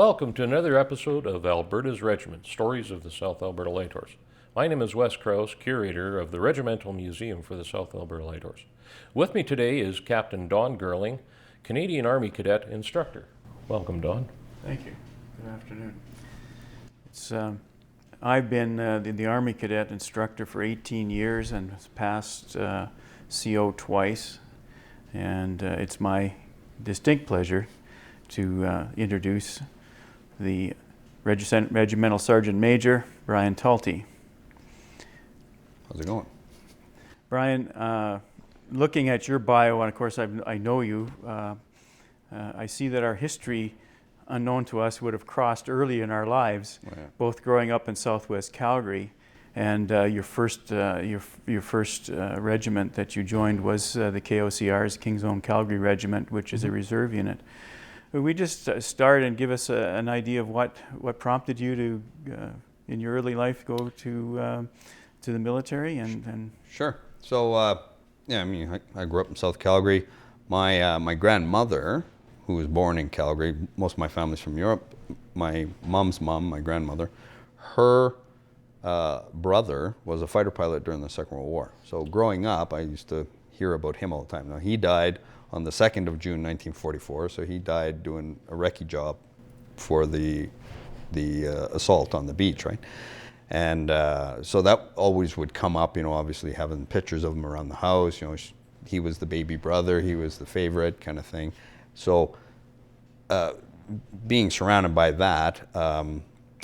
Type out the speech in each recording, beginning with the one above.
Welcome to another episode of Alberta's Regiment, Stories of the South Alberta Light Horse. My name is Wes Krause, curator of the Regimental Museum for the South Alberta Light Horse. With me today is Captain Don Girling, Canadian Army Cadet Instructor. Welcome, Don. Thank you. Good afternoon. I've been the Army Cadet Instructor for 18 years and passed CO twice, and it's my distinct pleasure to introduce the Regimental Sergeant Major, Brian Talty. How's it going? Brian, looking at your bio, and of course I know you, I see that our history, unknown to us, would have crossed early in our lives, both growing up in Southwest Calgary, and your first regiment that you joined was the KOCR's King's Own Calgary Regiment, which is a reserve unit. Would we just start and give us an idea of what prompted you to, in your early life, go to the military? And Sure. So, I grew up in South Calgary. My grandmother, who was born in Calgary, most of my family's from Europe. My mom's mom, my grandmother, her brother was a fighter pilot during the Second World War. So growing up, I used to hear about him all the time. Now, he died on the 2nd of June, 1944, so he died doing a recce job for the assault on the beach, right? And so that always would come up, obviously having pictures of him around the house. He was the baby brother, he was the favorite kind of thing. So being surrounded by that,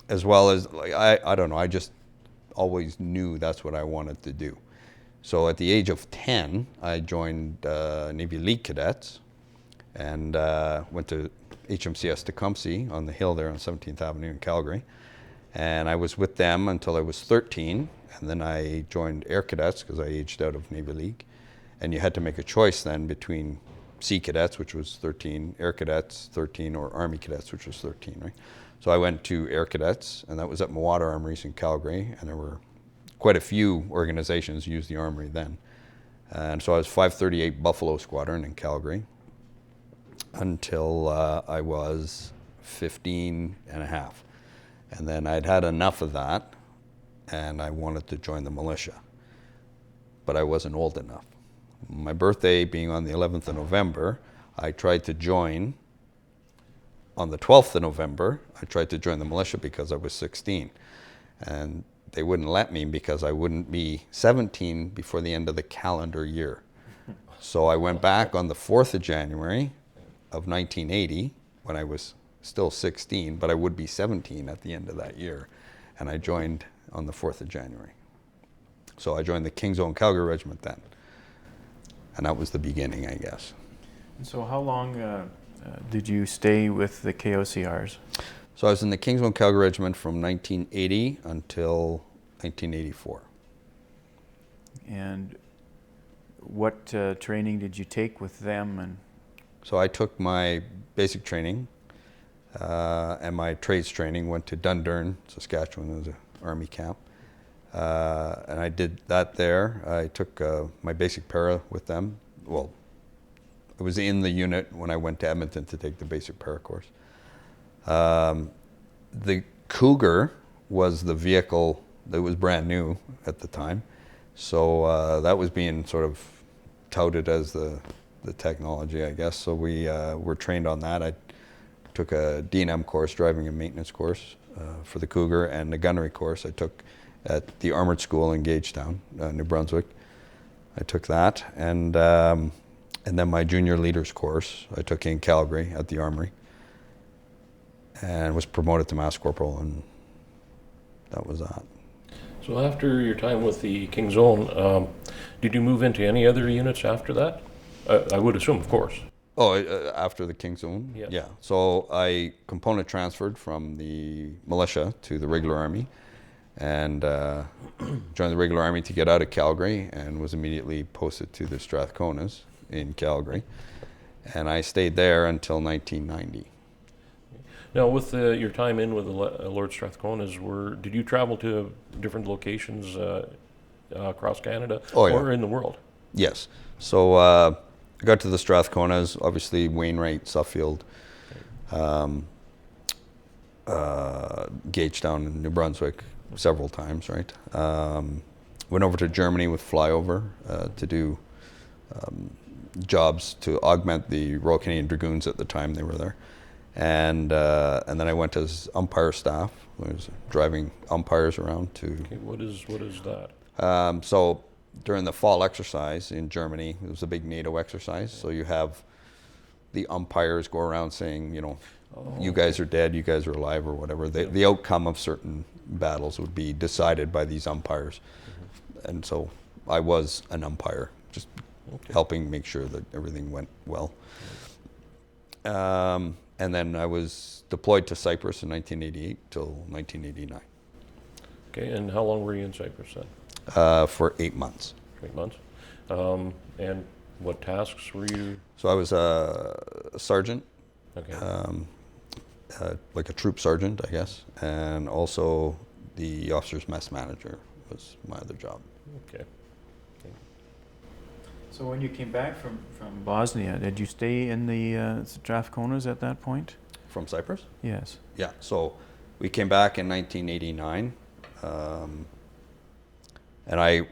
as well as, I don't know, I just always knew that's what I wanted to do. So at the age of 10, I joined Navy League Cadets and went to HMCS Tecumseh on the hill there on 17th Avenue in Calgary. And I was with them until I was 13, and then I joined Air Cadets because I aged out of Navy League. And you had to make a choice then between Sea Cadets, which was 13, Air Cadets, 13, or Army Cadets, which was 13, right? So I went to Air Cadets, and that was at Mawada Armories in Calgary, and there were quite a few organizations used the armory then. And so I was 538 Buffalo Squadron in Calgary until I was 15 and a half. And then I'd had enough of that, and I wanted to join the militia, but I wasn't old enough. My birthday being on the 11th of November, I tried to join. On the 12th of November, I tried to join the militia because I was 16. And they wouldn't let me because I wouldn't be 17 before the end of the calendar year. So I went back on the 4th of January of 1980 when I was still 16, but I would be 17 at the end of that year. And I joined on the 4th of January. So I joined the King's Own Calgary Regiment then. And that was the beginning, I guess. And so how long did you stay with the KOCRs? So I was in the King's Own Calgary Regiment from 1980 until 1984. And what training did you take with them? And so I took my basic training and my trades training, went to Dundurn, Saskatchewan as an Army camp. And I did that there. I took my basic para with them. Well, I was in the unit when I went to Edmonton to take the basic para course. The Cougar was the vehicle that was brand new at the time. So that was being sort of touted as the technology, I guess. So we were trained on that. I took a D&M course, driving and maintenance course for the Cougar, and the gunnery course I took at the Armoured School in Gagetown, New Brunswick. I took that, and then my junior leaders course I took in Calgary at the Armory, and was promoted to Mass Corporal, and that was that. So after your time with the King's Own, did you move into any other units after that? I would assume, of course. Oh, after the King's Own? Yes. Yeah. So I component transferred from the militia to the regular army, and joined the regular army to get out of Calgary, and was immediately posted to the Strathconas in Calgary. And I stayed there until 1990. Now, with your time in with the Lord Strathconas, did you travel to different locations across Canada or in the world? Yes. So I got to the Strathconas, obviously Wainwright, Suffield, Gagetown in New Brunswick several times, right? Went over to Germany with flyover to do jobs to augment the Royal Canadian Dragoons at the time they were there. And then I went as umpire staff. I was driving umpires around to... Okay, what is that? So during the fall exercise in Germany, it was a big NATO exercise. So you have the umpires go around saying, you know, you guys are dead, you guys are alive, or whatever. The outcome of certain battles would be decided by these umpires. And so I was an umpire, just helping make sure that everything went well. And then I was deployed to Cyprus in 1988 till 1989. Okay, and how long were you in Cyprus then? For 8 months. 8 months. And what tasks were you? So I was a sergeant, Okay. Like a troop sergeant, I guess, and also the officer's mess manager was my other job. Okay. So when you came back from Bosnia, did you stay in the Strathconas at that point? From Cyprus? Yes. Yeah, so we came back in 1989, and I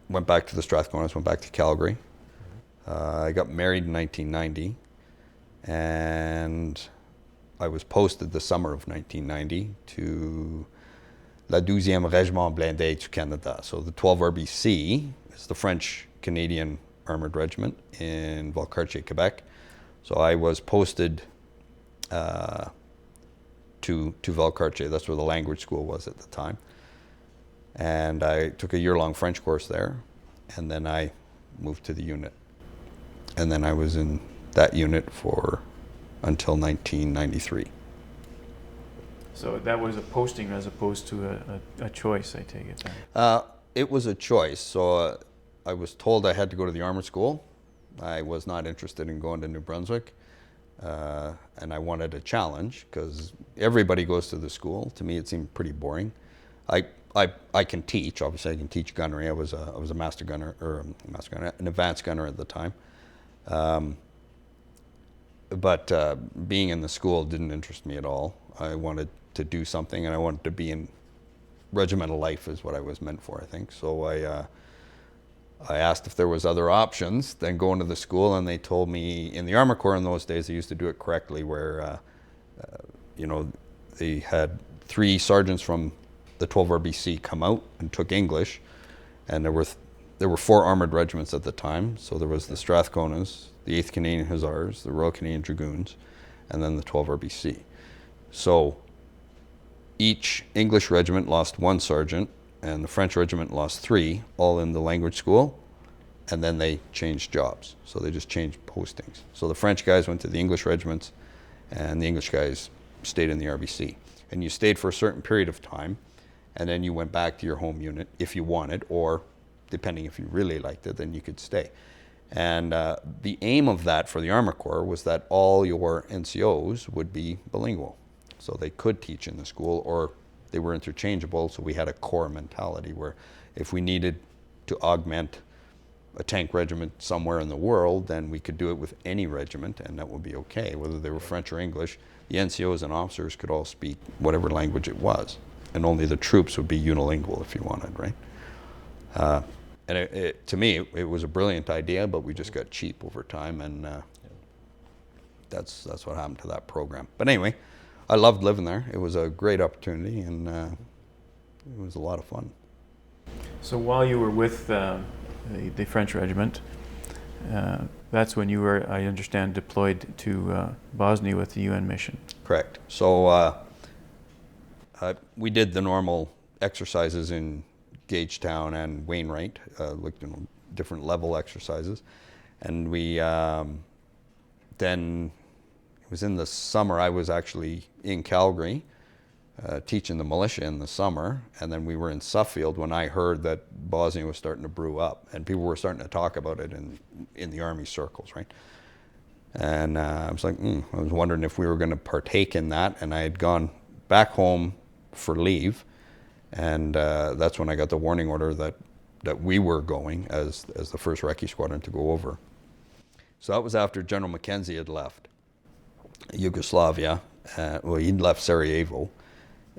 went back to the Strathconas, went back to Calgary. I got married in 1990, and I was posted the summer of 1990 to La 12e Régiment Blindé du Canada. So the 12 RBC is the French-Canadian Armoured Regiment in Valcartier, Quebec. So I was posted to Valcartier. That's where the language school was at the time. And I took a year-long French course there, and then I moved to the unit. And then I was in that unit for until 1993. So that was a posting as opposed to a choice, I take it then. It was a choice. So I was told I had to go to the armoured school. I was not interested in going to New Brunswick. And I wanted a challenge because everybody goes to the school. To me, it seemed pretty boring. I can teach. Obviously, I can teach gunnery. I was a master gunner, or an advanced gunner at the time. But being in the school didn't interest me at all. I wanted to do something, and I wanted to be in regimental life is what I was meant for, I think. So I asked if there was other options than going to the school, and they told me in the Armour Corps in those days they used to do it correctly, where they had 3 sergeants from the 12 RBC come out and took English, and there were 4 armoured regiments at the time. So there was the Strathconas, the 8th Canadian Hussars, the Royal Canadian Dragoons, and then the 12 RBC. So each English regiment lost 1 sergeant, and the French regiment lost 3, all in the language school, and then they changed jobs. So they just changed postings. So the French guys went to the English regiments, and the English guys stayed in the RBC. And you stayed for a certain period of time, and then you went back to your home unit if you wanted, or depending if you really liked it, then you could stay. And the aim of that for the Armour Corps was that all your NCOs would be bilingual. So they could teach in the school, or they were interchangeable. So we had a core mentality where if we needed to augment a tank regiment somewhere in the world, then we could do it with any regiment, and that would be okay, whether they were French or English. The NCOs and officers could all speak whatever language it was, and only the troops would be unilingual if you wanted, right? And to me, it was a brilliant idea, but we just got cheap over time, and that's what happened to that program. But anyway, I loved living there. It was a great opportunity, and it was a lot of fun. So while you were with the French regiment, that's when you were, I understand, deployed to Bosnia with the UN mission. Correct. So we did the normal exercises in Gagetown and Wainwright, looked at different level exercises, and we then, it was in the summer, I was actually in Calgary teaching the militia in the summer, and then we were in Suffield when I heard that Bosnia was starting to brew up, and people were starting to talk about it in the Army circles, right? And I was like, I was wondering if we were going to partake in that, and I had gone back home for leave, and that's when I got the warning order that we were going as the first Recce Squadron to go over. So that was after General Mackenzie had left Yugoslavia Well, he'd left Sarajevo,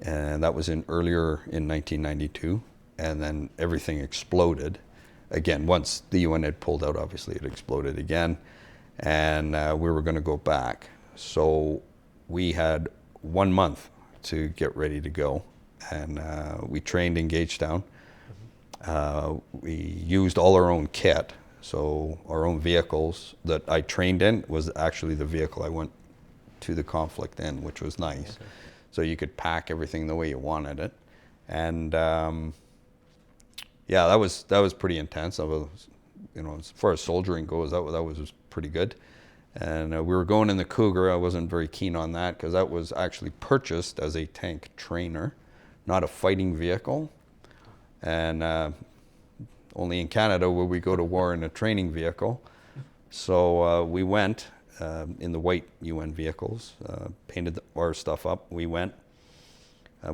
and that was earlier in 1992, and then everything exploded. Again, once the UN had pulled out, obviously it exploded again, and we were going to go back. So we had 1 month to get ready to go, and we trained in Gagetown. We used all our own kit, so our own vehicles that I trained in was actually the vehicle I went to the conflict in, which was nice. Okay. So you could pack everything the way you wanted it, and yeah, that was pretty intense. As far as soldiering goes, that was pretty good. And we were going in the Cougar. I wasn't very keen on that because that was actually purchased as a tank trainer, not a fighting vehicle. And only in Canada will we go to war in a training vehicle. So we went in the white UN vehicles, painted our stuff up. We went.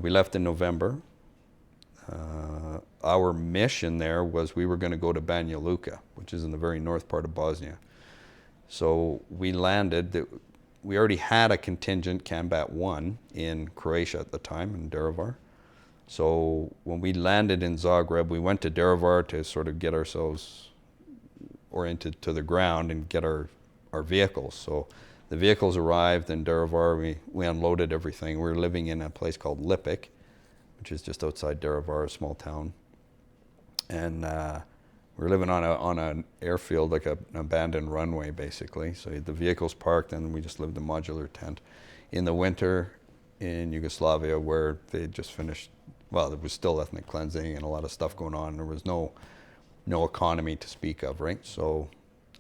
We left in November. Our mission there was we were going to go to Banja Luka, which is in the very north part of Bosnia. So we landed. We already had a contingent, Combat 1, in Croatia at the time, in Derevar. So when we landed in Zagreb, we went to Derevar to sort of get ourselves oriented to the ground and get our vehicles. So the vehicles arrived in Derevar. We unloaded everything. We were living in a place called Lipik, which is just outside Derevar, a small town. And we were living on an airfield, like an abandoned runway, basically. So the vehicles parked, and we just lived in a modular tent. In the winter in Yugoslavia, where they had just finished, well, there was still ethnic cleansing and a lot of stuff going on. There was no economy to speak of, right? So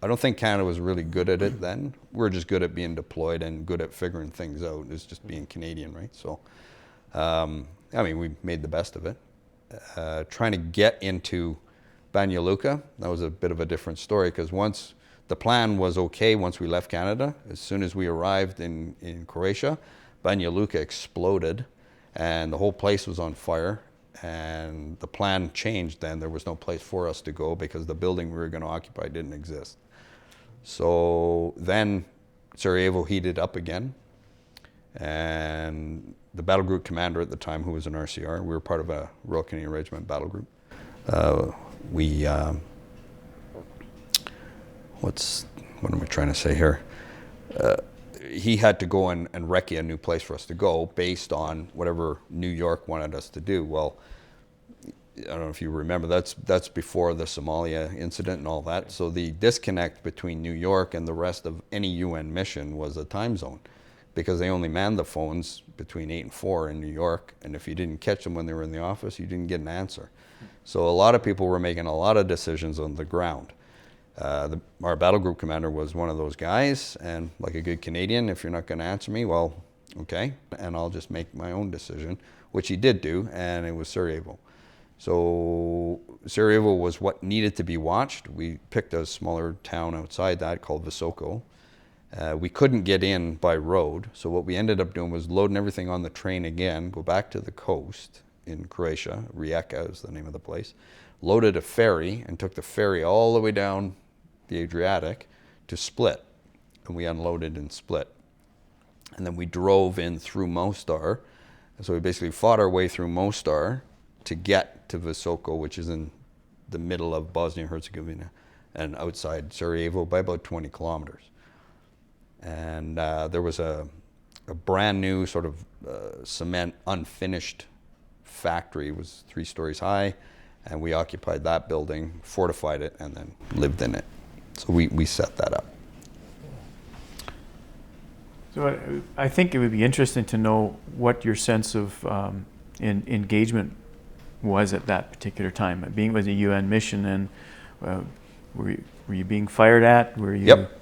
I don't think Canada was really good at it then. We were just good at being deployed and good at figuring things out. It's just being Canadian, right? So, we made the best of it. Trying to get into Banja Luka, that was a bit of a different story, because once the plan was okay, once we left Canada, as soon as we arrived in Croatia, Banja Luka exploded and the whole place was on fire, and the plan changed then. There was no place for us to go because the building we were going to occupy didn't exist. So then Sarajevo heated up again, and the battle group commander at the time, who was an RCR, we were part of a Royal Canadian Regiment battle group. What am I trying to say here? He had to go and recce a new place for us to go based on whatever New York wanted us to do. Well, I don't know if you remember, that's before the Somalia incident and all that. So the disconnect between New York and the rest of any UN mission was a time zone, because they only manned the phones between 8 and 4 in New York, and if you didn't catch them when they were in the office, you didn't get an answer. So a lot of people were making a lot of decisions on the ground. Our battle group commander was one of those guys, and like a good Canadian, if you're not going to answer me, well, okay, and I'll just make my own decision, which he did do, and it was Sarajevo. So Sarajevo was what needed to be watched. We picked a smaller town outside that called Visoko. We couldn't get in by road, so what we ended up doing was loading everything on the train again, go back to the coast in Croatia, Rijeka is the name of the place, loaded a ferry and took the ferry all the way down the Adriatic to Split, and we unloaded in Split. And then we drove in through Mostar, and so we basically fought our way through Mostar to get to Visoko, which is in the middle of Bosnia and Herzegovina and outside Sarajevo by about 20 kilometers. And there was a brand new sort of cement unfinished factory. It was 3 stories high, and we occupied that building, fortified it, and then lived in it. So we set that up. So I think it would be interesting to know what your sense of engagement was at that particular time. Being with a UN mission, and were you being fired at? Were you? Yep.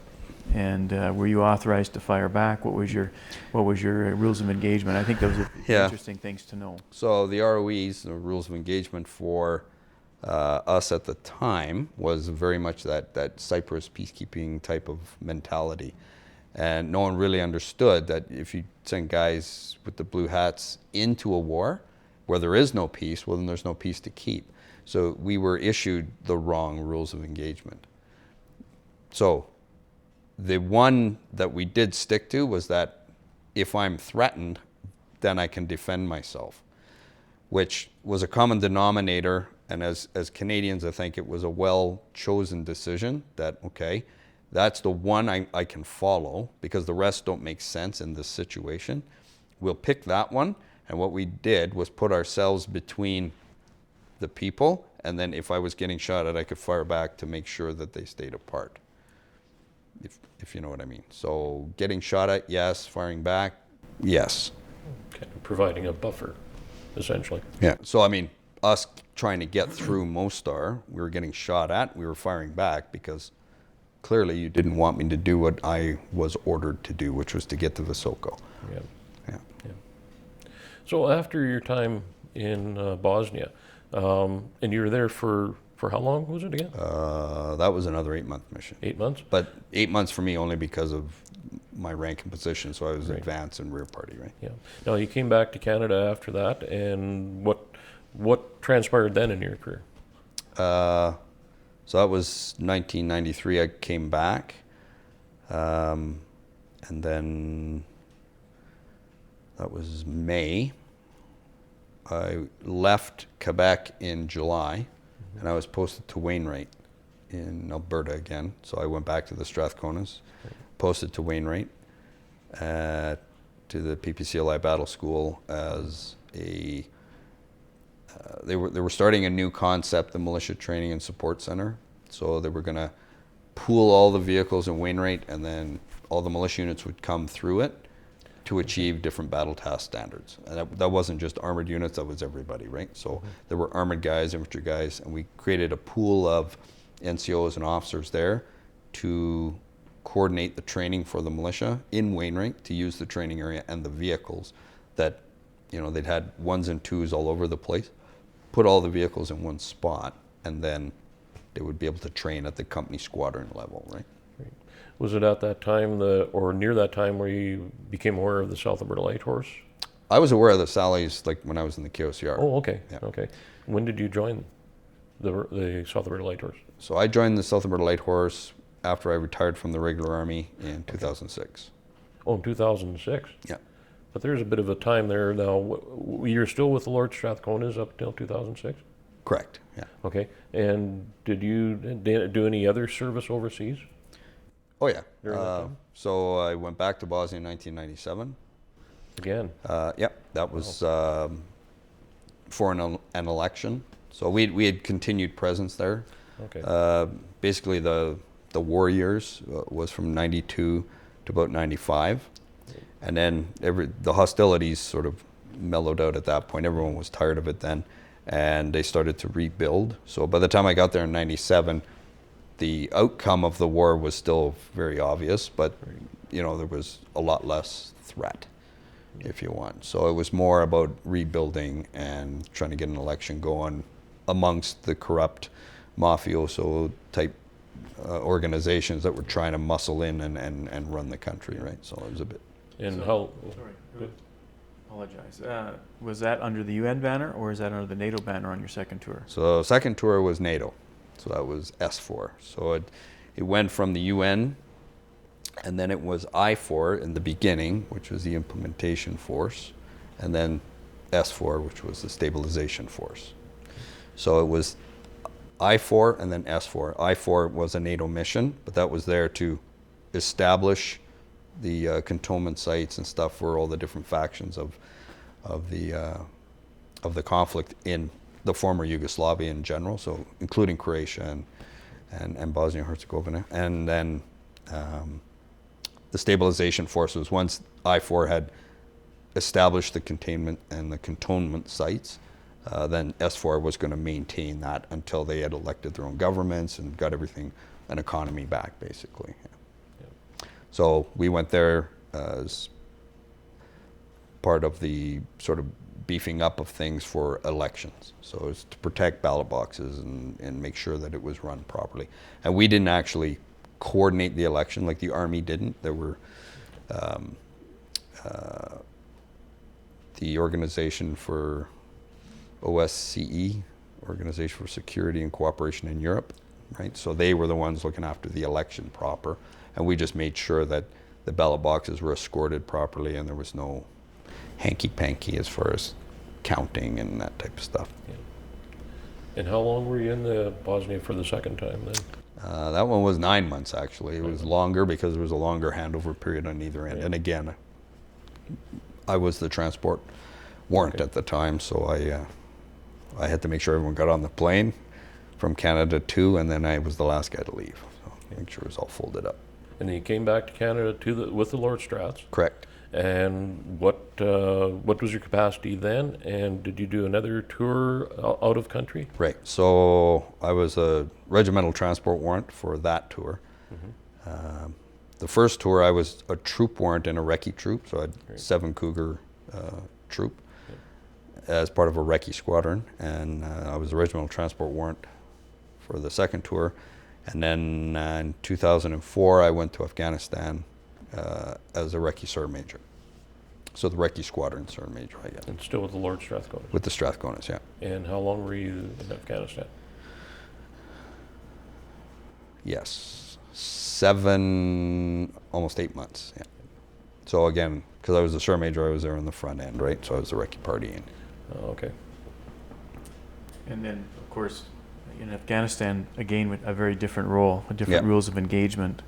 And were you authorized to fire back? What was your rules of engagement? I think those are interesting things to know. So the ROEs, the rules of engagement for us at the time, was very much that Cyprus peacekeeping type of mentality. And no one really understood that if you send guys with the blue hats into a war where there is no peace, well, then there's no peace to keep. So we were issued the wrong rules of engagement. So the one that we did stick to was that if I'm threatened, then I can defend myself, which was a common denominator. And as Canadians, I think it was a well-chosen decision that, okay, that's the one I can follow because the rest don't make sense in this situation. We'll pick that one. And what we did was put ourselves between the people. And then if I was getting shot at, I could fire back to make sure that they stayed apart, if you know what I mean. So getting shot at, yes. Firing back, yes. Kind of providing a buffer, essentially. Yeah. So, I mean, us trying to get through Mostar, we were getting shot at, we were firing back because clearly you didn't want me to do what I was ordered to do, which was to get to Visoko. Yeah. Yeah. Yeah. So after your time in Bosnia, and you were there for how long was it again? That was another 8-month mission. 8 months? But 8 months for me only because of my rank and position, so I was Right. advanced and rear party, right? Yeah. Now you came back to Canada after that, and what transpired then in your career? So that was 1993. I came back, and then that was May. I left Quebec in July, and I was posted to Wainwright in Alberta again. So I went back to the Strathconas, posted to Wainwright, to the PPCLI Battle School as a. They were starting a new concept, the Militia Training and Support Center. So they were going to pool all the vehicles in Wainwright, and then all the militia units would come through it to achieve different battle task standards. And that wasn't just armored units, that was everybody, right? So there were armored guys, infantry guys, and we created a pool of NCOs and officers there to coordinate the training for the militia in Wainwright, to use the training area and the vehicles that, you know, they'd had 1s and 2s all over the place. Put all the vehicles in one spot, and then they would be able to train at the company squadron level, right? Right. Was it at that time, or near that time, where you became aware of the South Alberta Light Horse? I was aware of the Sallies like when I was in the KOCR. Oh, okay. Yeah. Okay. When did you join the South Alberta Light Horse? So I joined the South Alberta Light Horse after I retired from the regular army in 2006. Oh, in 2006. Yeah. But there's a bit of a time there now. You're still with the Lord Strathconas up till 2006? Correct. Yeah. Okay. And did you do any other service overseas Oh yeah. during that time? So I went back to Bosnia in 1997. Again? Yep. That was for an election. So we had continued presence there. Okay. Basically, the war years was from 92 to about 95. And then the hostilities sort of mellowed out at that point. Everyone was tired of it then, and they started to rebuild. So by the time I got there in 97, the outcome of the war was still very obvious, but you know, there was a lot less threat, if you want. So it was more about rebuilding and trying to get an election going amongst the corrupt mafioso type organizations that were trying to muscle in and run the country, right? So it was a bit. And Sorry. Apologize. Was that under the UN banner, or is that under the NATO banner on your second tour? So second tour was NATO. So that was S4. So it went from the UN, and then it was I4 in the beginning, which was the implementation force, and then S4, which was the stabilization force. So it was I4 and then S4. I4 was a NATO mission, but that was there to establish the cantonment sites and stuff for all the different factions of the conflict in the former Yugoslavia in general, so including Croatia and Bosnia and Herzegovina. And then the stabilization forces, once I4 had established the containment and the cantonment sites, then S4 was going to maintain that until they had elected their own governments and got everything, an economy back, basically. So we went there as part of the sort of beefing up of things for elections. So it was to protect ballot boxes and make sure that it was run properly. And we didn't actually coordinate the election like the Army didn't. There were the Organization for OSCE, Organization for Security and Cooperation in Europe, right? So they were the ones looking after the election proper. And we just made sure that the ballot boxes were escorted properly, and there was no hanky-panky as far as counting and that type of stuff. Yeah. And how long were you in the Bosnia for the second time then? That one was 9 months, actually. It was longer because there was a longer handover period on either end. Yeah. And again, I was the transport warrant Okay. at the time, so I had to make sure everyone got on the plane from Canada too, and then I was the last guy to leave. So make sure it was all folded up. And then you came back to Canada with the Lord Strats. Correct. And what was your capacity then? And did you do another tour out of country? Right. So I was a regimental transport warrant for that tour. The first tour, I was a troop warrant in a recce troop, so I had Great. 7 Cougar troop as part of a recce squadron, and I was a regimental transport warrant for the second tour. And then in 2004, I went to Afghanistan as a recce sergeant major. So the recce squadron sergeant major, I guess. And still with the Lord Strathcona. With the Strathconas, yeah. And how long were you in Afghanistan? Yes, 7, almost 8 months. Yeah. So again, because I was the sergeant major, I was there on the front end, right? So I was the recce party. And Oh, okay. And then, of course, in Afghanistan, again, with a very different role, different Yeah. rules of engagement,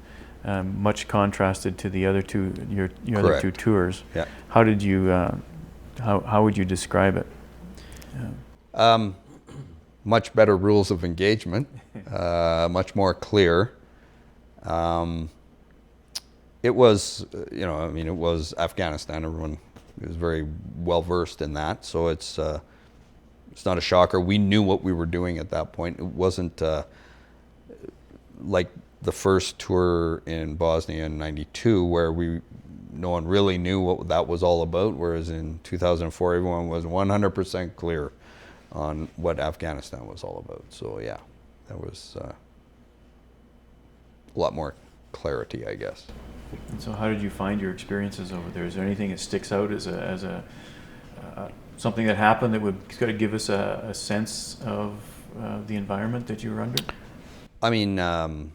much contrasted to the other two, your other Correct. two tours. Yeah. How did you, how would you describe it? Much better rules of engagement, much more clear. It was, it was Afghanistan. Everyone was very well versed in that, so it's not a shocker. We knew what we were doing at that point. It wasn't like the first tour in Bosnia in '92, where no one really knew what that was all about. Whereas in 2004, everyone was 100% clear on what Afghanistan was all about. So yeah, there was a lot more clarity, I guess. And so how did you find your experiences over there? Is there anything that sticks out as something that happened that would kind of give us a sense of the environment that you were under? I mean, I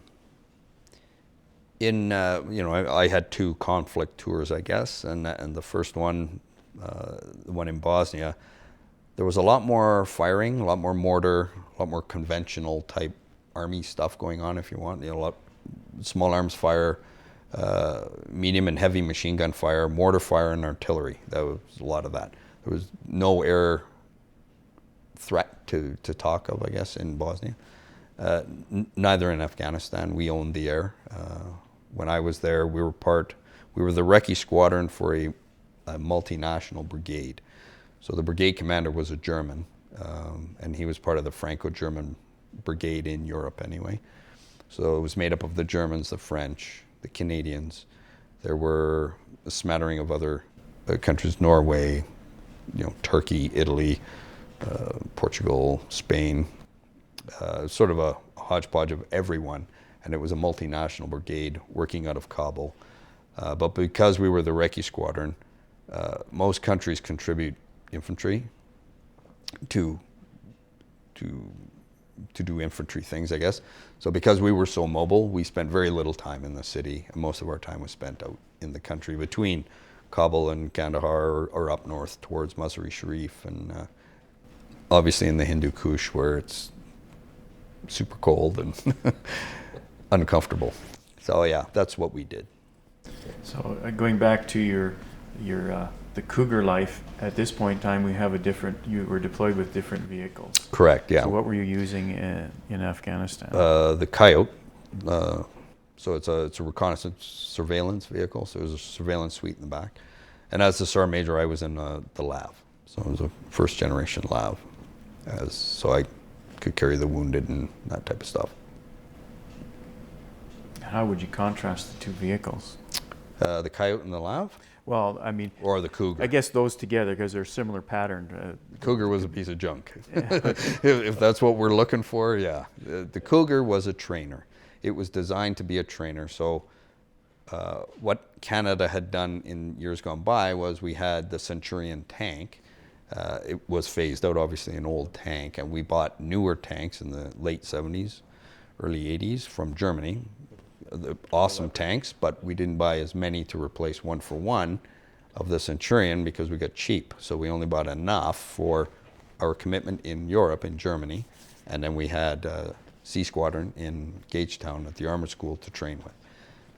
had 2 conflict tours, I guess, and the first one, the one in Bosnia, there was a lot more firing, a lot more mortar, a lot more conventional type army stuff going on, if you want. A lot small arms fire, medium and heavy machine gun fire, mortar fire, and artillery. That was a lot of that. There was no air threat to talk of, I guess, in Bosnia. Neither in Afghanistan. We owned the air. When I was there, we were the recce squadron for a multinational brigade. So the brigade commander was a German, and he was part of the Franco-German brigade in Europe anyway. So it was made up of the Germans, the French, the Canadians. There were a smattering of other countries, Norway, Turkey, Italy, Portugal, Spain, sort of a hodgepodge of everyone. And it was a multinational brigade working out of Kabul. But because we were the recce squadron, most countries contribute infantry to do infantry things, I guess. So because we were so mobile, we spent very little time in the city, and most of our time was spent out in the country between Kabul and Kandahar, or up north towards Mazar-i Sharif, and obviously in the Hindu Kush, where it's super cold and uncomfortable. So yeah, that's what we did. So going back to your the Cougar life, at this point in time, you were deployed with different vehicles. Correct, yeah. So what were you using in Afghanistan? The Coyote. So it's a reconnaissance surveillance vehicle. So there's a surveillance suite in the back. And as the sergeant major, I was in the LAV. So it was a first generation LAV. So I could carry the wounded and that type of stuff. How would you contrast the two vehicles? The Coyote and the LAV? Well, I mean, Or the Cougar? I guess those together, because they're similar pattern. Cougar was a piece of junk. if that's what we're looking for, yeah. The Cougar was a trainer. It was designed to be a trainer. So what Canada had done in years gone by was we had the Centurion tank. It was phased out, obviously, an old tank, and we bought newer tanks in the late 70s, early 80s from Germany, the awesome tanks, but we didn't buy as many to replace 1-for-1 of the Centurion because we got cheap. So we only bought enough for our commitment in Europe, in Germany, and then we had C Squadron in Gagetown at the Armoured School to train with.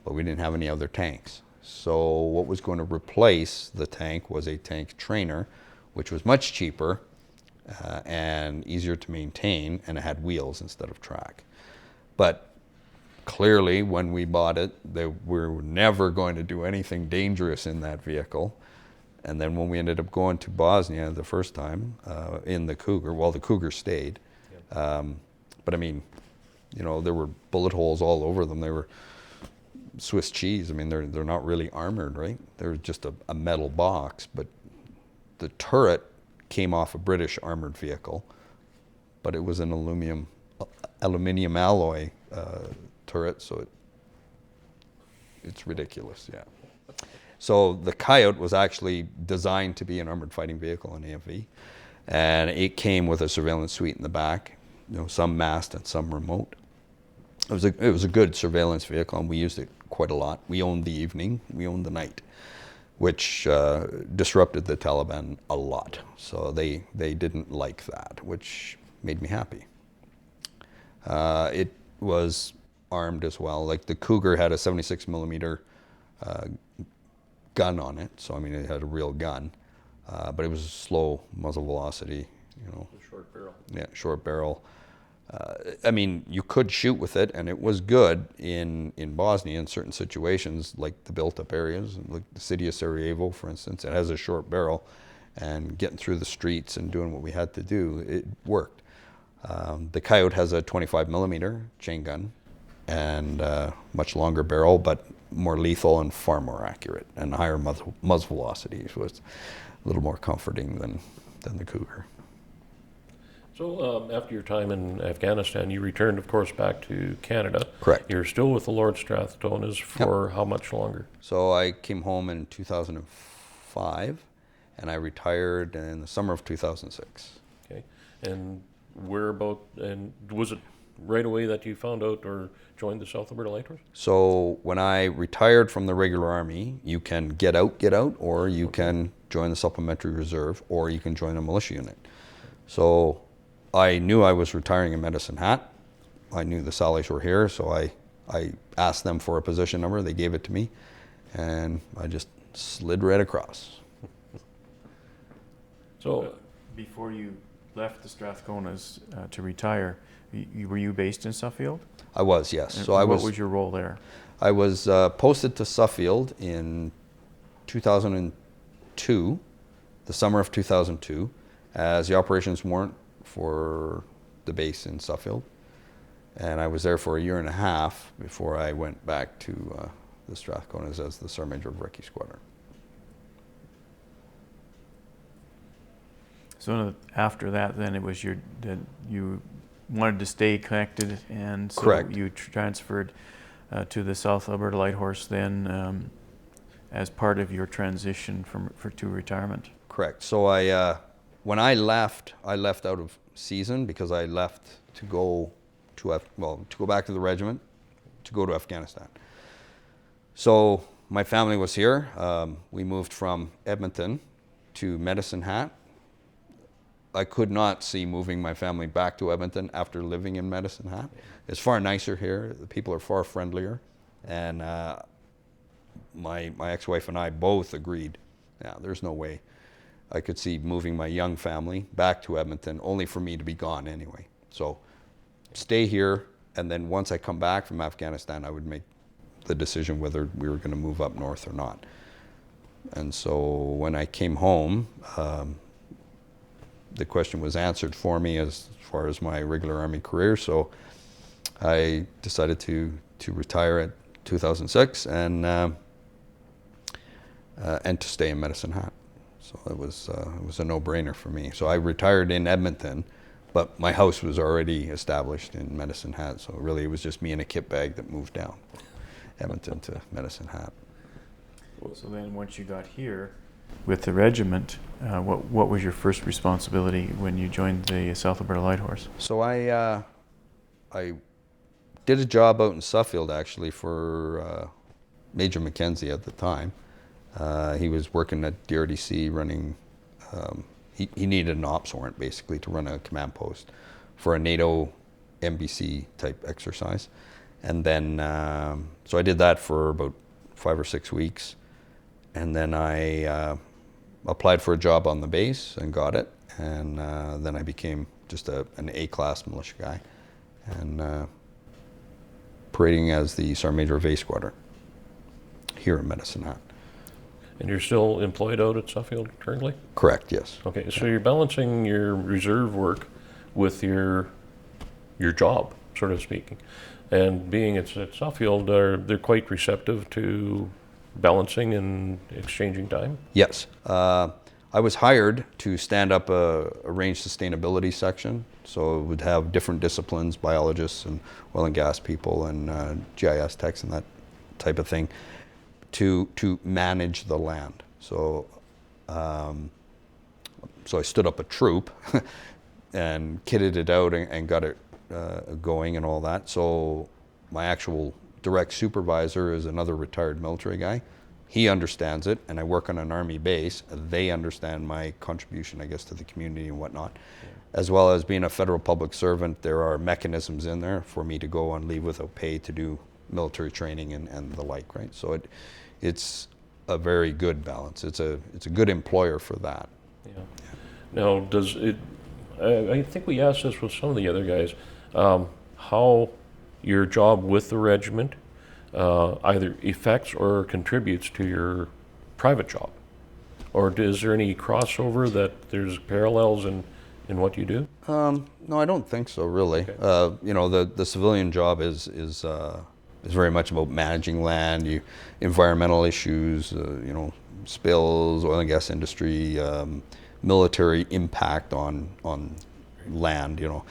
But we didn't have any other tanks. So what was going to replace the tank was a tank trainer, which was much cheaper and easier to maintain, and it had wheels instead of track. But clearly, when we bought it, we were never going to do anything dangerous in that vehicle. And then when we ended up going to Bosnia the first time in the Cougar, well, the Cougar stayed. Yep. But I mean, you know, there were bullet holes all over them. They were Swiss cheese. I mean, they're not really armored, right? They're just a metal box. But the turret came off a British armored vehicle, but it was an aluminum alloy turret, so it's ridiculous, yeah. So the Coyote was actually designed to be an armored fighting vehicle, an AFV, and it came with a surveillance suite in the back, you know, some mast and some remote. It was a good surveillance vehicle, and we used it quite a lot. We owned the evening, we owned the night, which disrupted the Taliban a lot. So they didn't like that, which made me happy. It was armed as well. Like the Cougar had a 76 millimeter gun on it. So, I mean, it had a real gun, but it was a slow muzzle velocity, you know. A short barrel. Yeah, short barrel. I mean, you could shoot with it, and it was good in Bosnia in certain situations, like the built-up areas, like the city of Sarajevo, for instance. It has a short barrel, and getting through the streets and doing what we had to do, it worked. The Coyote has a 25 millimeter chain gun and much longer barrel, but more lethal and far more accurate, and higher muzzle velocity, so it's a little more comforting than the Cougar. So after your time in Afghanistan, you returned, of course, back to Canada. Correct. You're still with the Lord Strathdonas for how much longer? So I came home in 2005, and I retired in the summer of 2006. Okay. And and was it right away that you found out or joined the South Alberta Light Horse? So when I retired from the regular army, you can get out, or you can join the supplementary reserve, or you can join a militia unit. So I knew I was retiring in Medicine Hat. I knew the Sallies were here, so I asked them for a position number. They gave it to me, and I just slid right across. So before you left the Strathconas to retire, were you based in Suffield? I was, yes. And so what was your role there? I was posted to Suffield in 2002, the summer of 2002, as the operations warrant for the base in Suffield. And I was there for a year and a half before I went back to the Strathconas as the Sergeant Major of Recce Squadron. So after that, then it was that you wanted to stay connected, and so Correct. you transferred to the South Alberta Light Horse then as part of your transition to retirement. Correct. So when I left out of season because I left to go to go back to the regiment, to go to Afghanistan. So my family was here. We moved from Edmonton to Medicine Hat. I could not see moving my family back to Edmonton after living in Medicine Hat. It's far nicer here. The people are far friendlier, and my ex-wife and I both agreed, yeah, there's no way I could see moving my young family back to Edmonton, only for me to be gone anyway. So stay here, and then once I come back from Afghanistan, I would make the decision whether we were going to move up north or not. And so when I came home, the question was answered for me as far as my regular Army career. So I decided to retire at 2006 and to stay in Medicine Hat. So it was a no-brainer for me. So I retired in Edmonton, but my house was already established in Medicine Hat. So really, it was just me and a kit bag that moved down Edmonton to Medicine Hat. So then, once you got here with the regiment, what was your first responsibility when you joined the South Alberta Light Horse? So I did a job out in Suffield actually for Major Mackenzie at the time. He was working at DRDC running, he needed an ops warrant basically to run a command post for a NATO MBC type exercise. And then, so I did that for about 5 or 6 weeks. And then I applied for a job on the base and got it. And then I became just an A-class militia guy and parading as the Sergeant Major of A Squadron here in Medicine Hat. And you're still employed out at Suffield currently? Correct, yes. Okay, so you're balancing your reserve work with your job, sort of speaking. And being at Suffield, they're quite receptive to balancing and exchanging time? Yes. I was hired to stand up a range sustainability section. So it would have different disciplines, biologists and oil and gas people and GIS techs and that type of thing to manage the land. So, so I stood up a troop and kitted it out and got it going and all that. So my actual direct supervisor is another retired military guy. He understands it, and I work on an Army base. They understand my contribution, I guess, to the community and whatnot. Yeah. As well as being a federal public servant, there are mechanisms in there for me to go on leave without pay to do military training and the like, right? So it's a very good balance. It's a good employer for that. Yeah. Now, does it? I think we asked this with some of the other guys. How your job with the regiment either affects or contributes to your private job, or is there any crossover that there's parallels in what you do? No, I don't think so, really. Okay. You know, the civilian job is very much about managing land, environmental issues, you know, spills, oil and gas industry, military impact on land. You know,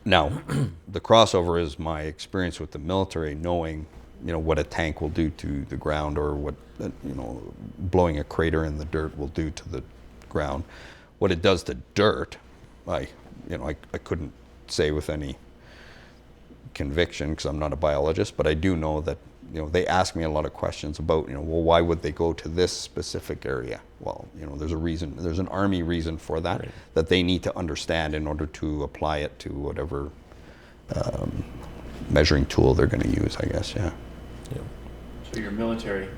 now the crossover is my experience with the military, knowing, you know, what a tank will do to the ground, or what, you know, blowing a crater in the dirt will do to the ground. What it does to dirt, I couldn't say with any conviction because I'm not a biologist, but I do know that, you know, they ask me a lot of questions about, you know, well, why would they go to this specific area? Well, you know, there's a reason, there's an Army reason for that, right, that they need to understand in order to apply it to whatever measuring tool they're going to use, I guess, yeah. Yeah. So your military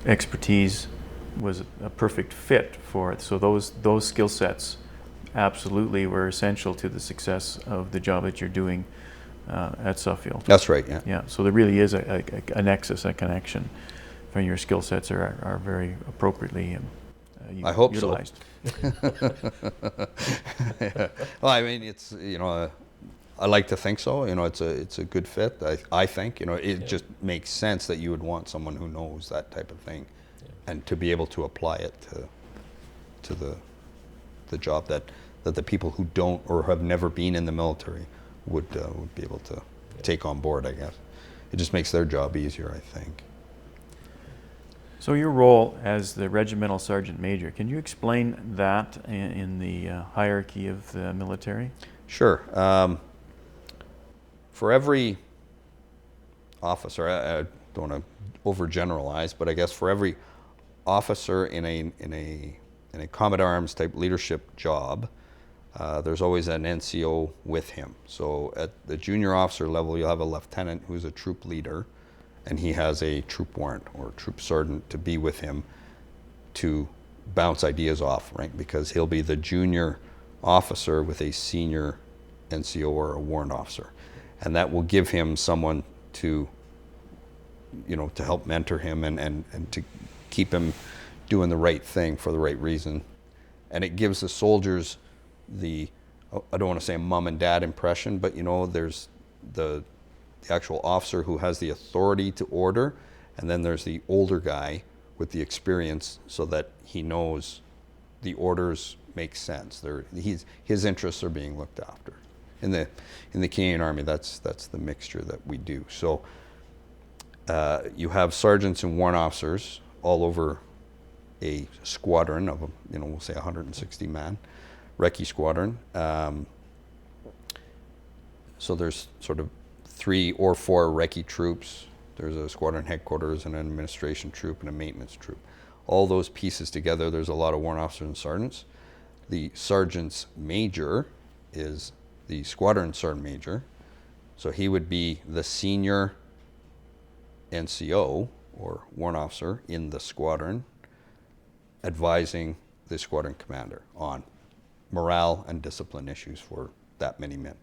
expertise was a perfect fit for it. So those skill sets absolutely were essential to the success of the job that you're doing at Suffield. That's right, yeah. Yeah, so there really is a nexus, a connection. And your skill sets are very appropriately I hope utilized. So. Yeah. Well, I mean, it's, you know, I like to think so. You know, it's a good fit. I think, you know, it just makes sense that you would want someone who knows that type of thing, and to be able to apply it to the job that the people who don't or have never been in the military would be able to take on board, I guess. It just makes their job easier, I think. So your role as the regimental sergeant major, can you explain that in the hierarchy of the military? Sure. For every officer, I don't want to overgeneralize, but I guess for every officer in a combat arms type leadership job, there's always an NCO with him. So at the junior officer level, you'll have a lieutenant who's a troop leader, and he has a troop warrant or troop sergeant to be with him to bounce ideas off, right? Because he'll be the junior officer with a senior NCO or a warrant officer. And that will give him someone to, you know, to help mentor him and to keep him doing the right thing for the right reason. And it gives the soldiers the, I don't want to say a mom and dad impression, but, you know, there's the actual officer who has the authority to order, and then there's the older guy with the experience so that he knows the orders make sense. His interests are being looked after. In the Canadian Army, that's the mixture that we do. So you have sergeants and warrant officers all over a squadron of, you know, we'll say 160 man recce squadron. So there's sort of 3 or 4 recce troops. There's a squadron headquarters and an administration troop and a maintenance troop. All those pieces together, there's a lot of warrant officers and sergeants. The sergeant's major is the squadron sergeant major. So he would be the senior NCO or warrant officer in the squadron, advising the squadron commander on morale and discipline issues for that many men.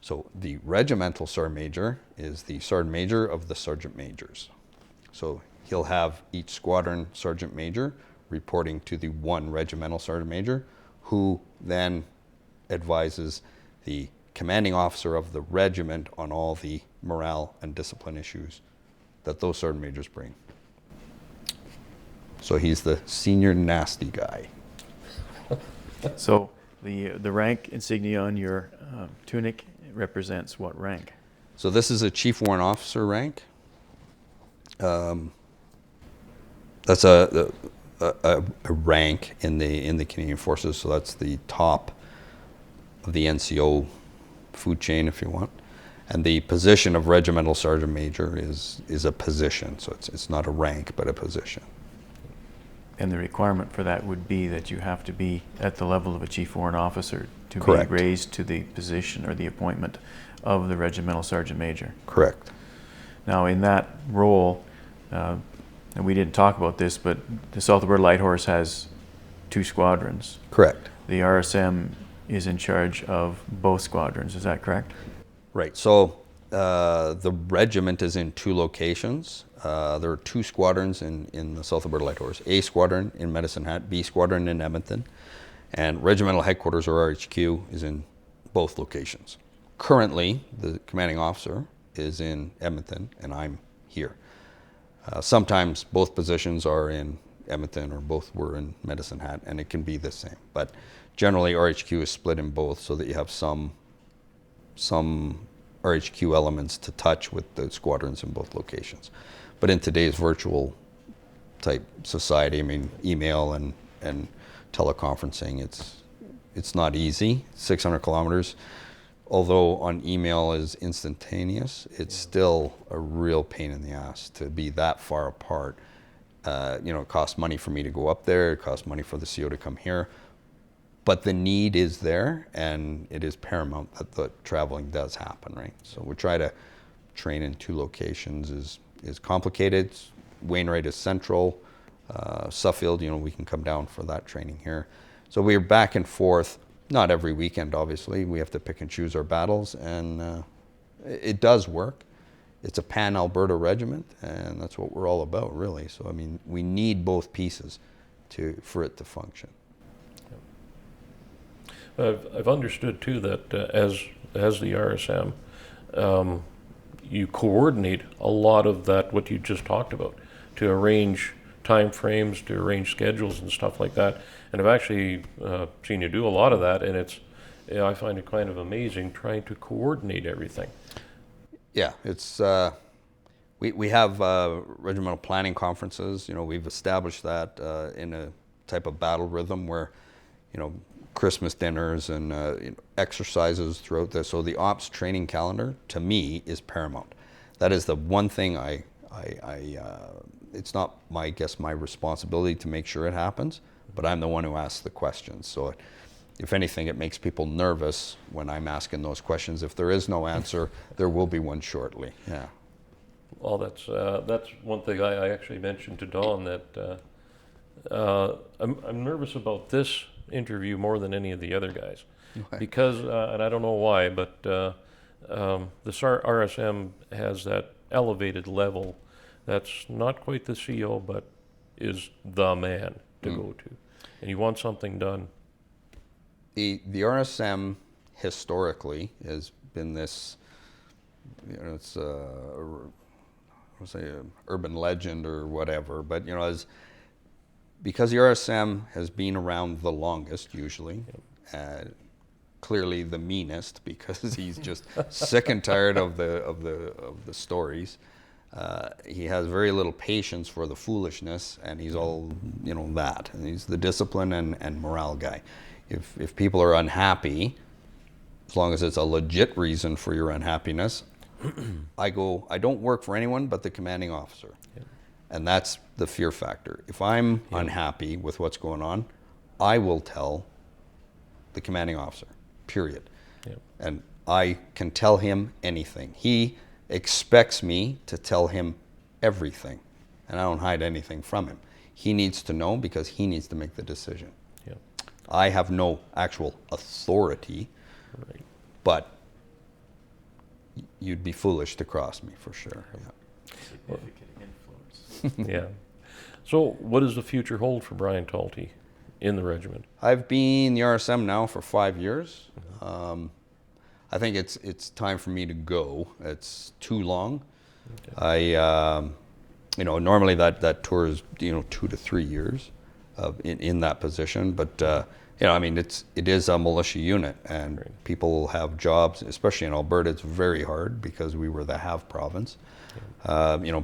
So the regimental sergeant major is the sergeant major of the sergeant majors. So he'll have each squadron sergeant major reporting to the one regimental sergeant major, who then advises the commanding officer of the regiment on all the morale and discipline issues that those sergeant majors bring. So he's the senior nasty guy. So the rank insignia on your tunic represents what rank? So this is a chief warrant officer rank. That's a rank in the Canadian Forces. So that's the top of the NCO food chain, if you want. And the position of regimental sergeant major is a position. So it's not a rank, but a position. And the requirement for that would be that you have to be at the level of a chief warrant officer to Correct. be raised to the position or the appointment of the regimental sergeant major. Correct. Now, in that role, and we didn't talk about this, but the South Alberta Light Horse has 2 squadrons. Correct. The RSM is in charge of both squadrons. Is that correct? Right. So the regiment is in 2 locations. There are 2 squadrons in the South Alberta Light Horse. A squadron in Medicine Hat, B squadron in Edmonton, and regimental headquarters, or RHQ, is in both locations. Currently, the commanding officer is in Edmonton, and I'm here. Sometimes both positions are in Edmonton, or both were in Medicine Hat, and it can be the same. But generally, RHQ is split in both, so that you have some RHQ elements to touch with the squadrons in both locations. But in today's virtual type society, I mean, email and teleconferencing, it's not easy. 600 kilometers, although on email is instantaneous, it's still a real pain in the ass to be that far apart. It costs money for me to go up there. It costs money for the CO to come here. But the need is there, and it is paramount that the traveling does happen, right? So we try to train in 2 locations is complicated. Wainwright is central. Suffield, we can come down for that training here. So we're back and forth, not every weekend, obviously. We have to pick and choose our battles, and it does work. It's a pan-Alberta regiment, and that's what we're all about, really. So, I mean, we need both pieces for it to function. I've understood too that as the RSM, you coordinate a lot of that, what you just talked about, to arrange time frames, to arrange schedules and stuff like that. And I've actually seen you do a lot of that, and I find it kind of amazing trying to coordinate everything. Yeah, it's we have regimental planning conferences. We've established that in a type of battle rhythm where, Christmas dinners and exercises throughout this. So the ops training calendar, to me, is paramount. That is the one thing it's not my responsibility to make sure it happens, but I'm the one who asks the questions. So if anything, it makes people nervous when I'm asking those questions. If there is no answer, there will be one shortly. Yeah. Well, that's one thing I actually mentioned to Dawn, that I'm nervous about this interview more than any of the other guys, because and I don't know why, but the RSM has that elevated level that's not quite the CO, but is the man to go to, and you want something done. The RSM historically has been this, it's an urban legend or whatever, but because the RSM has been around the longest, usually, clearly the meanest, because he's just sick and tired of the stories. He has very little patience for the foolishness, and he's all that. And he's the discipline and morale guy. If people are unhappy, as long as it's a legit reason for your unhappiness, I don't work for anyone but the commanding officer. Yeah. And that's the fear factor. If I'm unhappy with what's going on, I will tell the commanding officer, period. Yeah. And I can tell him anything. He expects me to tell him everything, and I don't hide anything from him. He needs to know because he needs to make the decision. Yeah. I have no actual authority, Right. but you'd be foolish to cross me for sure. Yeah. Significant influence. Yeah. So what does the future hold for Brian Talty in the regiment? I've been the RSM now for 5 years. I think it's time for me to go. It's too long. Okay. Normally that tour is 2 to 3 years in that position, but it is a militia unit, and Right. people have jobs, especially in Alberta. It's very hard because we were the have province.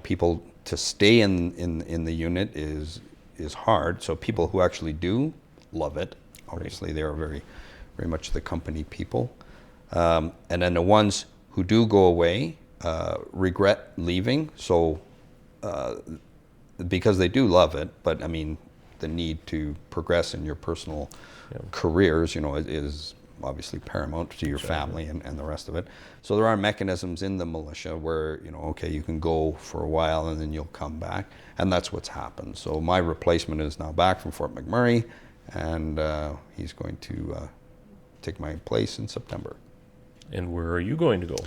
People to stay in the unit is hard. So people who actually do love it, obviously they are very, very much the company people. And then the ones who do go away regret leaving. So because they do love it, but I mean, the need to progress in your personal careers, is obviously paramount to your family and the rest of it. So there are mechanisms in the militia where, okay, you can go for a while and then you'll come back. And that's what's happened. So my replacement is now back from Fort McMurray, and he's going to take my place in September. And where are you going to go?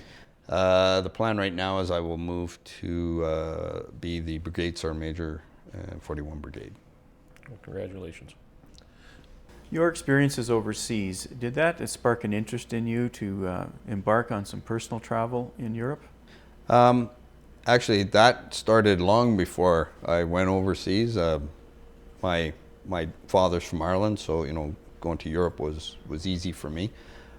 The plan right now is I will move to be the Brigade Sergeant Major, 41 Brigade. Well, congratulations. Your experiences overseas, did that spark an interest in you to embark on some personal travel in Europe? Actually, that started long before I went overseas. My father's from Ireland, so going to Europe was easy for me.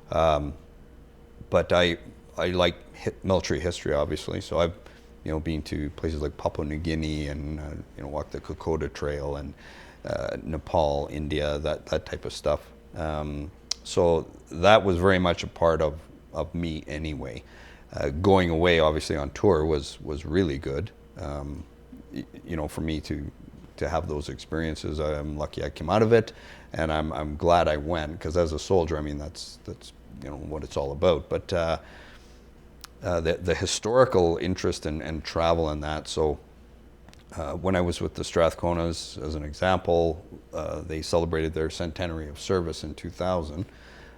But I like military history, obviously. So I've been to places like Papua New Guinea and walked the Kokoda Trail and Nepal, India, that type of stuff. So that was very much a part of me anyway. Going away, obviously, on tour was really good. For me to have those experiences. I'm lucky I came out of it, and I'm glad I went, because as a soldier, I mean, that's what it's all about. But the historical interest and travel and that. So when I was with the Strathconas, as an example, they celebrated their centenary of service in 2000.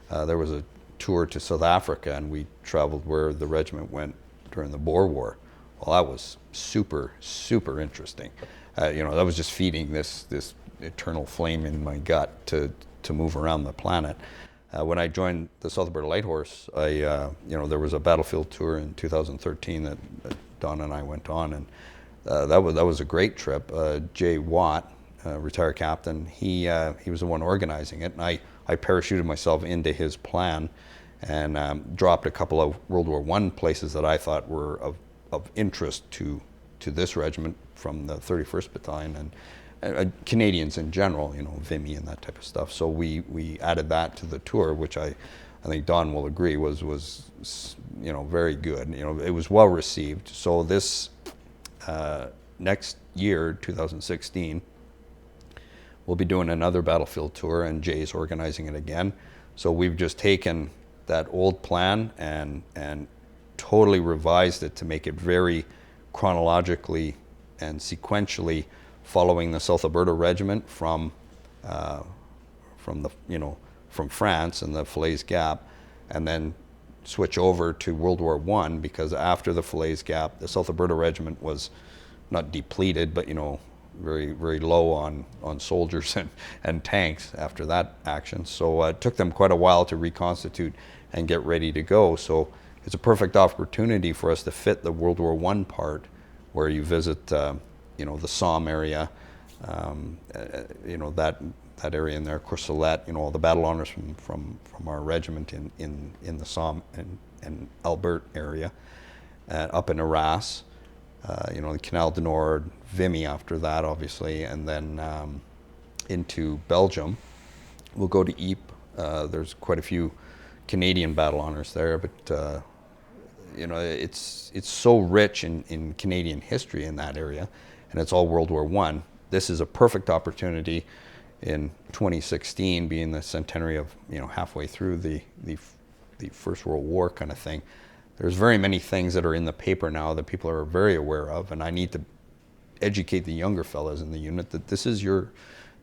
There was a tour to South Africa, and we traveled where the regiment went during the Boer War. Well, that was super, super interesting. That was just feeding this eternal flame in my gut to move around the planet. When I joined the South Alberta Light Horse, there was a battlefield tour in 2013 that Don and I went on, and that was a great trip. Jay Watt, retired captain, he was the one organizing it, and I parachuted myself into his plan and dropped a couple of World War I places that I thought were of interest to this regiment from the 31st Battalion and Canadians in general, Vimy and that type of stuff. So we added that to the tour, which I think Don will agree was very good. It was well received. So this next year, 2016, we'll be doing another battlefield tour, and Jay's organizing it again. So we've just taken that old plan and totally revised it to make it very chronologically and sequentially following the South Alberta Regiment from France and the Falaise Gap, and then switch over to World War I, because after the Falaise Gap, the South Alberta Regiment was not depleted, but very, very low on soldiers and tanks after that action. So it took them quite a while to reconstitute and get ready to go. So it's a perfect opportunity for us to fit the World War I part, where you visit the Somme area, that area in there, Courcelette, all the battle honors from our regiment in the Somme and Alberta area, up in Arras, the Canal du Nord, Vimy after that, obviously, and then into Belgium. We'll go to Ypres. There's quite a few Canadian battle honors there, but you know, it's so rich in Canadian history in that area, and it's all World War I. This is a perfect opportunity in 2016, being the centenary of, you know, halfway through the First World War kind of thing. There's very many things that are in the paper now that people are very aware of, and I need to educate the younger fellas in the unit that this is your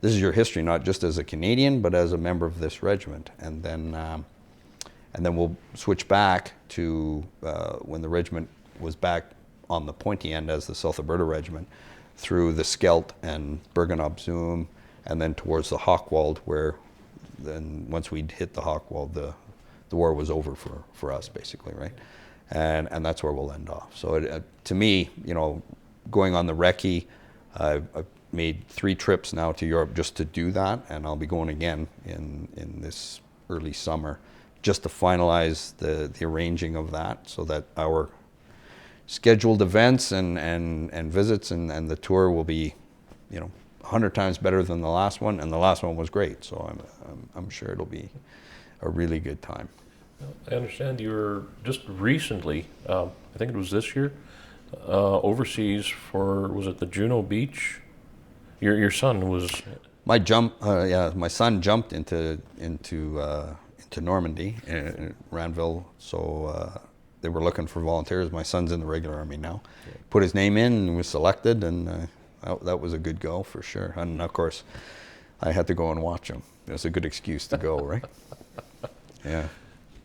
history, not just as a Canadian, but as a member of this regiment. And then we'll switch back to when the regiment was back on the pointy end as the South Alberta Regiment, through the Scheldt and Bergen-op-Zoom, and then towards the Hochwald, where then once we'd hit the Hochwald, the war was over for us, basically, right? And that's where we'll end off. So to me, you know, going on the recce, I've made 3 trips now to Europe just to do that, and I'll be going again in this early summer, just to finalize the arranging of that, so that our scheduled events and visits and the tour will be, you know, 100 times better than the last one, and the last one was great. So I'm sure it'll be a really good time. I understand you were just recently, I think it was this year, overseas for, was it the Juno Beach? Your son was... My son jumped into Normandy, Ranville, so they were looking for volunteers. My son's in the regular army now. Okay. Put his name in and was selected, and that was a good go for sure. And of course, I had to go and watch him. It was a good excuse to go, right? Yeah.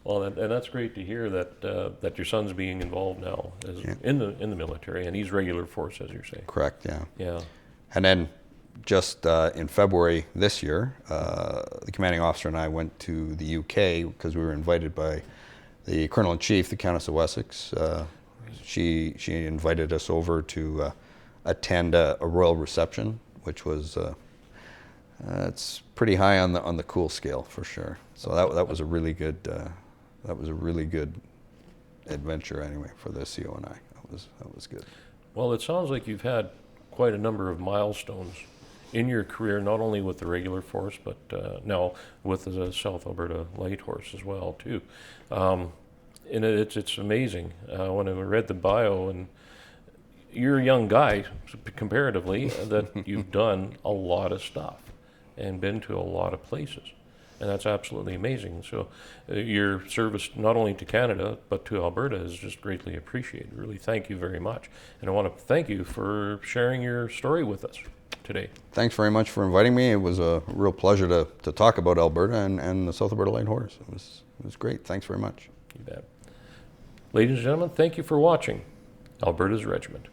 Well, and that's great to hear that your son's being involved now in the military, and he's regular force, as you're saying. Correct. Yeah. Yeah. And then just in February this year, the commanding officer and I went to the UK because we were invited by the Colonel-in-Chief, the Countess of Wessex. She invited us over to attend a royal reception, which was it's pretty high on the cool scale for sure. So that was a really good adventure anyway for the CO and I. That was good. Well, it sounds like you've had quite a number of milestones in your career, not only with the regular force, but now with the South Alberta Light Horse as well, too. And it's amazing when I read the bio, and you're a young guy comparatively, that you've done a lot of stuff and been to a lot of places. And that's absolutely amazing. So your service not only to Canada, but to Alberta is just greatly appreciated. Really, thank you very much. And I want to thank you for sharing your story with us today. Thanks very much for inviting me. It was a real pleasure to talk about Alberta and the South Alberta Light Horse. It was great. Thanks very much. You bet. Ladies and gentlemen, thank you for watching Alberta's Regiment.